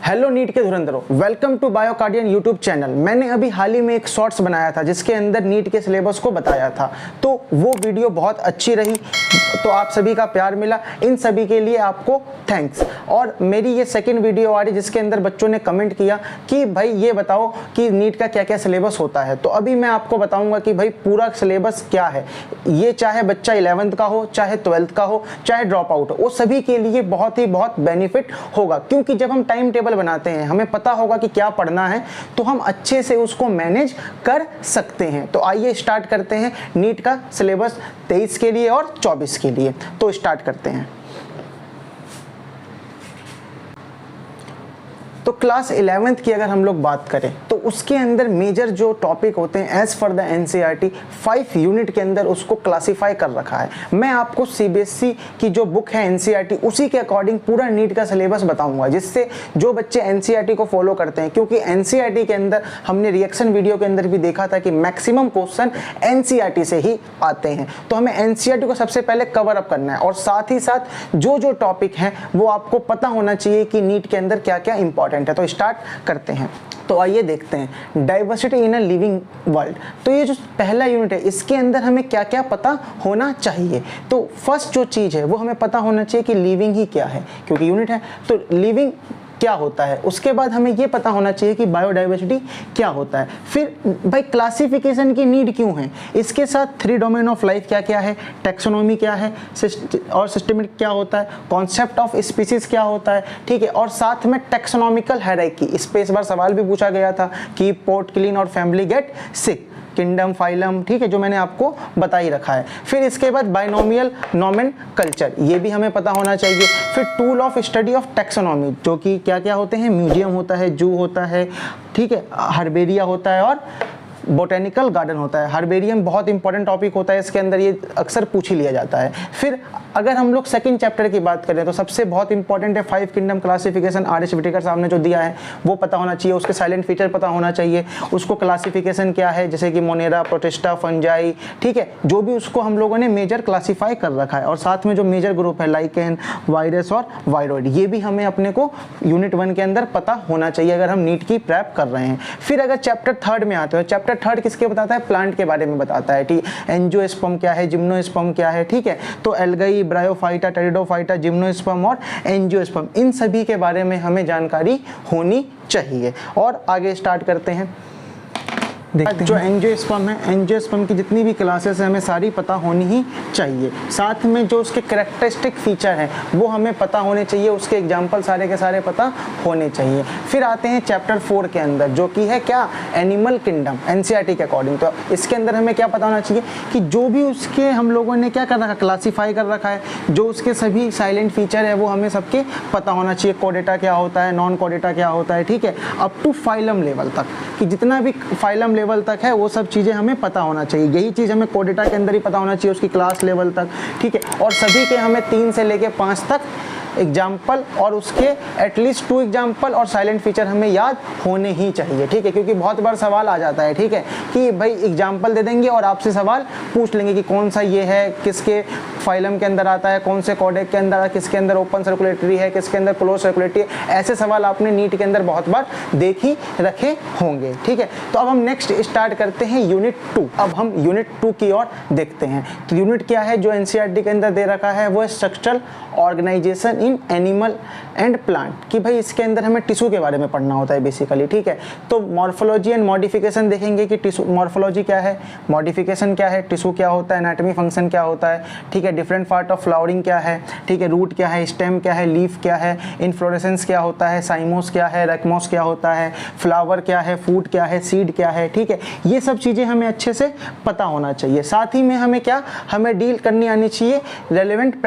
Hello NEET के धुरंधरों, welcome to बायोकार्डियन YouTube channel. मैंने अभी हाल ही में एक शॉर्ट्स बनाया था जिसके अंदर नीट के सिलेबस को बताया था, तो वो वीडियो बहुत अच्छी रही, तो आप सभी का प्यार मिला, इन सभी के लिए आपको थैंक्स। और मेरी ये सेकंड वीडियो आ रही जिसके अंदर बच्चों ने कमेंट किया कि भाई ये बताओ कि नीट का क्या क्या सिलेबस होता है। तो अभी मैं आपको बताऊंगा कि भाई पूरा सिलेबस क्या है। ये चाहे बच्चा 11th का हो, चाहे 12th का हो, चाहे ड्रॉप आउट हो, वो सभी के लिए बहुत बेनिफिट होगा, क्योंकि जब हम टाइम टेबल बनाते हैं हमें पता होगा कि क्या पढ़ना है, तो हम अच्छे से उसको मैनेज कर सकते हैं। तो आइए स्टार्ट करते हैं नीट का सिलेबस 23 के लिए और 24 के लिए। तो स्टार्ट करते हैं। तो क्लास 11th की अगर हम लोग बात करें तो उसके अंदर मेजर जो टॉपिक होते हैं as for the NCERT 5 unit के अंदर उसको क्लासिफाई कर रखा है। मैं आपको सीबीएसई की जो बुक है एनसीईआरटी उसी के अकॉर्डिंग पूरा नीट का सिलेबस बताऊंगा, जिससे जो बच्चे एनसीईआरटी को फॉलो करते हैं, क्योंकि एनसीईआरटी के अंदर हमने रिएक्शन वीडियो के अंदर भी देखा था कि मैक्सिमम क्वेश्चन एनसीईआरटी से ही आते हैं, तो हमें एनसीईआरटी को सबसे पहले कवर अप करना है और साथ ही साथ जो टॉपिक हैं वो आपको पता होना चाहिए कि नीट के अंदर क्या क्या इंपॉर्टेंट है। तो स्टार्ट करते हैं। तो आइए देखते हैं diversity in a living world. तो ये जो पहला यूनिट है इसके अंदर हमें क्या क्या पता होना चाहिए। तो फर्स्ट जो चीज़ है वो हमें पता होना चाहिए कि लिविंग ही क्या है, क्योंकि यूनिट है तो लिविंग क्या होता है। उसके बाद हमें ये पता होना चाहिए कि बायोडाइवर्सिटी क्या होता है। फिर भाई क्लासिफिकेशन की नीड क्यों है, इसके साथ 3 डोमेन ऑफ लाइफ क्या क्या है, टैक्सोनॉमी क्या है और सिस्टमेटिक क्या होता है, कॉन्सेप्ट ऑफ स्पीसीज क्या होता है, ठीक है, और साथ में टैक्सोनॉमिकल हायरार्की। इस पे इस बार सवाल भी पूछा गया था कि पोर्ट क्लीन और family get sick, kingdom, phylum, ठीक है, जो मैंने आपको बता ही रखा है। फिर इसके बाद बाइनोमियल नोमेनकल्चर, ये भी हमें पता होना चाहिए। फिर tool of study of taxonomy, जो कि क्या क्या होते हैं, म्यूजियम होता है, जू होता है, ठीक है, हर्बेरिया होता है और बोटेनिकल गार्डन होता है। हर्बेरियम बहुत इंपॉर्टेंट टॉपिक होता है, इसके अंदर ये अक्सर पूछ ही लिया जाता है। फिर अगर हम लोग सेकंड चैप्टर की बात करें तो सबसे बहुत इंपॉर्टेंट है 5 किंगडम क्लासिफिकेशन। आर.एस. विटेकर साहब ने जो दिया है वो पता होना चाहिए, उसके साइलेंट फीचर पता होना चाहिए, उसको क्लासिफिकेशन क्या है, जैसे कि मोनेरा, प्रोटिस्टा, फंजाई, ठीक है, जो भी उसको हम लोगों ने मेजर क्लासीफाई कर रखा है। और साथ में जो मेजर ग्रुप है लाइकेन, वायरस और वायरॉइड, ये भी हमें अपने को यूनिट 1 के अंदर पता होना चाहिए अगर हम नीट की प्रेप कर रहे हैं। फिर अगर चैप्टर 3 में आते हैं, चैप्टर 3 किसके बताता है, प्लांट के बारे में बताता है, ठीक, एंजियोस्पर्म क्या है, जिम्नोस्पर्म क्या है, ठीक है, तो एल्गाई, ब्रायोफाइटा, टेरिडोफाइटा, जिम्नोस्पर्म और एंजियोस्पर्म, इन सभी के बारे में हमें जानकारी होनी चाहिए। और आगे स्टार्ट करते हैं। जो एंजियोस्पर्म है, एंजियोस्पर्म की जितनी भी क्लासेस है हमें सारी पता होनी ही चाहिए। साथ में जो उसके कैरेक्टरिस्टिक फीचर हैं वो हमें पता होने चाहिए, उसके एग्जाम्पल सारे के सारे पता होने चाहिए। फिर आते हैं चैप्टर 4 के अंदर, जो कि है क्या, एनिमल किंगडम, एनसीईआरटी के अकॉर्डिंग। तो इसके अंदर हमें क्या पता होना चाहिए कि जो भी उसके हम लोगों ने क्या कर रखा, क्लासीफाई कर रखा है, जो उसके सभी साइलेंट फीचर है वो हमें सबके पता होना चाहिए। कोडेटा क्या होता है, नॉन कोडेटा क्या होता है, ठीक है, अप टू फाइलम लेवल तक, कि जितना भी फाइलम लेवल तक है वो सब चीज़ें हमें पता होना चाहिए। यही चीज़ हमें कोडेटा के अंदर ही पता होना चाहिए, उसकी क्लास लेवल तक, ठीक है, और सभी के हमें 3 से लेके 5 तक एग्जाम्पल और उसके एटलीस्ट 2 एग्जाम्पल और साइलेंट फीचर हमें याद होने ही चाहिए, ठीक है, क्योंकि बहुत बार सवाल आ जाता है, ठीक है, कि भाई एग्जाम्पल दे देंगे और आपसे सवाल पूछ लेंगे कि कौन सा ये है, किसके फाइलम के अंदर आता है, कौन से कोडेक के अंदर, किसके अंदर ओपन सर्कुलेटरी है, किसके अंदर क्लोज सर्कुलेटरी है। ऐसे सवाल आपने नीट के अंदर बहुत बार देख ही रखे होंगे, ठीक है। तो अब हम नेक्स्ट स्टार्ट करते हैं यूनिट 2। अब हम यूनिट 2 की ओर देखते हैं। तो यूनिट क्या है जो एनसीईआरटी के अंदर दे रखा है, वो है structural organisation in animal and plant, कि भाई इसके अंदर हमें टिश्यू के बारे में पढ़ना होता है बेसिकली, ठीक है। तो मॉर्फोलॉजी एंड मॉडिफिकेशन देखेंगे कि टिश्यू मॉर्फोलॉजी क्या है, मॉडिफिकेशन क्या है, टिश्यू क्या होता है, एनाटॉमी फंक्शन क्या होता है, ठीक है, डिफरेंट पार्ट ऑफ फ्लावरिंग क्या है, ठीक है, रूट क्या है, स्टेम क्या है, लीफ क्या है, इन्फ्लोरेसेंस क्या होता है, साइमोस क्या है, रेकमोस क्या होता है, फ्लावर क्या है, फूड क्या है, सीड क्या है, ठीक है, ये सब चीज़ें हमें अच्छे से पता होना चाहिए। साथ ही में हमें क्या, हमें डील करनी आनी चाहिए रेलेवेंट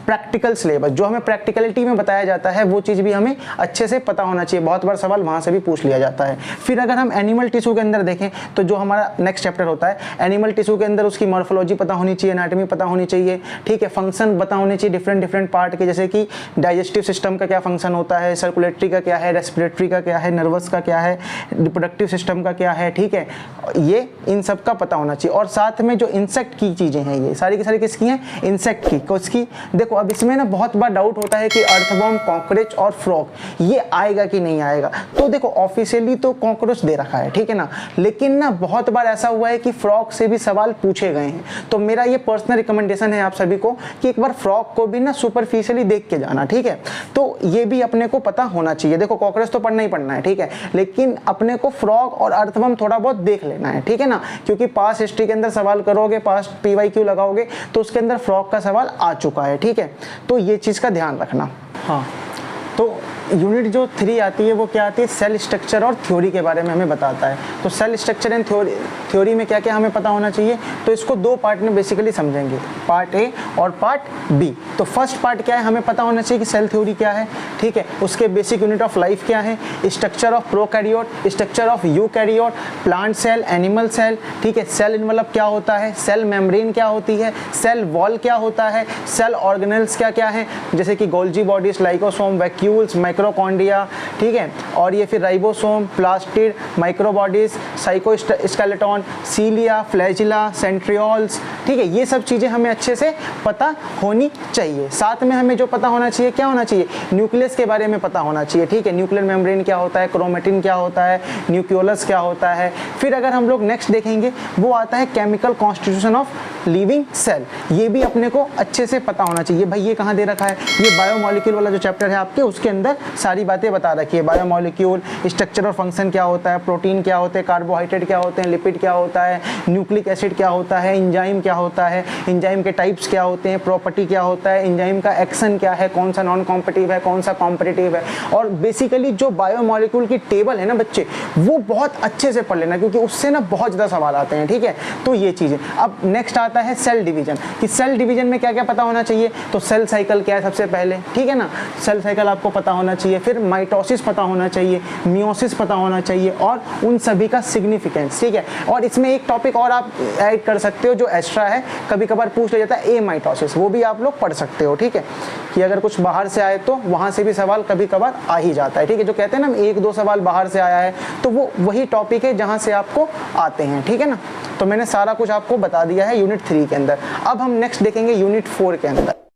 प्रैक्टिकल सिलेबस, जो हमें प्रैक्टिकलिटी में बताया जाता है वो चीज़ भी हमें अच्छे से पता होना चाहिए। बहुत बार सवाल वहाँ से भी पूछ लिया जाता है। फिर अगर हम एनिमल टिश्यू के अंदर देखें तो जो हमारा नेक्स्ट चैप्टर होता है एनिमल टिश्यू के अंदर, उसकी मॉर्फोलॉजी पता होनी चाहिए, एनाटॉमी पता होनी चाहिए, ठीक है, फंक्शन पता होने चाहिए डिफरेंट पार्ट के, जैसे कि डाइजेस्टिव सिस्टम का क्या फंक्शन होता है, सर्कुलेटरी का क्या है, रेस्पिरेटरी का क्या है, नर्वस का क्या है, रिप्रोडक्टिव सिस्टम का क्या है, ठीक है, ये इन सब का पता होना चाहिए। और साथ में जो इंसेक्ट की चीज़ें हैं, ये सारी की सारी किसकी हैं, इंसेक्ट की। किसकी, देखो अब इसमें ना बहुत बार डाउट होता है कि अर्थवर्म, कॉकरोच और फ्रॉग ये आएगा कि नहीं आएगा। तो देखो ऑफिशियली तो कॉकरोच दे रखा है, ठीक है ना, लेकिन ना बहुत बार ऐसा हुआ है कि फ्रॉग से भी सवाल पूछे गए हैं। तो मेरा ये पर्सनल रिकमेंडेशन है आप सभी को कि एक बार फ्रॉग को भी ना सुपरफिशियली देख के जाना, ठीक है। तो ये भी अपने को पता होना चाहिए। देखो कॉकरोच तो पढ़ना ही पढ़ना है, ठीक है, लेकिन अपने को फ्रॉग और अर्थवर्म थोड़ा बहुत देख लेना है, ठीक है ना, क्योंकि पास्ट हिस्ट्री के अंदर सवाल करोगे, पास्ट PYQ लगाओगे तो उसके अंदर फ्रॉग का सवाल आ चुका है, ठीक है। तो ये चीज़ का ध्यान रखना। हाँ, तो यूनिट जो 3 आती है वो क्या आती है, सेल स्ट्रक्चर और थ्योरी के बारे में हमें बताता है। तो सेल स्ट्रक्चर एंड थ्योरी में क्या क्या हमें पता होना चाहिए, तो इसको 2 पार्ट में बेसिकली समझेंगे, पार्ट ए और पार्ट बी। तो फर्स्ट पार्ट क्या है, हमें पता होना चाहिए कि सेल थ्योरी क्या है, ठीक है, उसके बेसिक यूनिट ऑफ लाइफ क्या है, structure of prokaryote, structure of eukaryote, plant cell, animal cell, ठीक है, सेल इनवलप क्या होता है, सेल मेम्ब्रेन क्या होती है, सेल वॉल क्या होता है, सेल ऑर्गेनेल्स क्या क्या है, जैसे कि Golgi bodies, lysosome, vacuoles, mitochondria, ठीक है, और ये फिर ribosome, plastid, microbodies, cytoskeleton, cilia, flagella, centrioles, ठीक है, ये सब चीज़ें हमें अच्छे से पता होनी चाहिए। साथ में हमें जो पता होना चाहिए, क्या होना चाहिए, न्यूक्लियस के बारे में पता होना चाहिए, ठीक है, न्यूक्लियर मेम्ब्रेन क्या होता है, क्रोमेटिन क्या होता है, न्यूक्लियोलस क्या होता है। फिर अगर हम लोग नेक्स्ट देखेंगे वो आता है chemical constitution of living cell, ये भी अपने को अच्छे से पता होना चाहिए। भाई ये कहाँ दे रखा है, ये बायोमॉलिक्यूल वाला जो चैप्टर है आपके, उसके अंदर सारी बातें बता रखी है। बायोमॉलिक्यूल, स्ट्रक्चर और फंक्शन क्या होता है, प्रोटीन क्या होते हैं, कार्बोहाइड्रेट क्या होते हैं, लिपिड क्या होता है, न्यूक्लिक एसिड क्या होता है, एंजाइम क्या होता है, एंजाइम के टाइप्स क्या होते हैं, प्रॉपर्टी क्या होता है, एंजाइम का एक्शन क्या है, कौन सा नॉन कॉम्पिटिटिव है, कौन सा कॉम्पिटिटिव है। और बेसिकली जो बायोमॉलिक्यूल की टेबल है ना बच्चे, वो बहुत अच्छे से पढ़ लेना, क्योंकि उससे ना बहुत ज़्यादा सवाल आते हैं, ठीक है। तो ये चीज़ें। अब नेक्स्ट आता है सेल डिवीजन, कि सेल डिवीजन में क्या क्या पता होना चाहिए। तो सेल साइकिल क्या है सबसे पहले, ठीक है ना, सेल साइकिल आपको पता होना चाहिए। फिर माइटोसिस पता होना चाहिए, मियोसिस पता होना चाहिए, और उन सभी का सिग्निफिकेंस, ठीक है। और इसमें एक टॉपिक और आप ऐड कर सकते हो जो एक्स्ट्रा है, कभी कभार पूछ लिया जाता है, ए माइटोसिस, वो भी आप लोग पढ़ सकते हो, ठीक है, कि अगर कुछ बाहर से आए तो वहाँ से भी सवाल कभी कभार आ ही जाता है, ठीक है। जो कहते हैं ना 1-2 सवाल बाहर से आया है, तो वो वही टॉपिक है जहाँ से आपको आते हैं, ठीक है ना। तो मैंने सारा कुछ आपको बता दिया है यूनिट 3 के अंदर। अब हम नेक्स्ट देखेंगे यूनिट 4 के अंदर।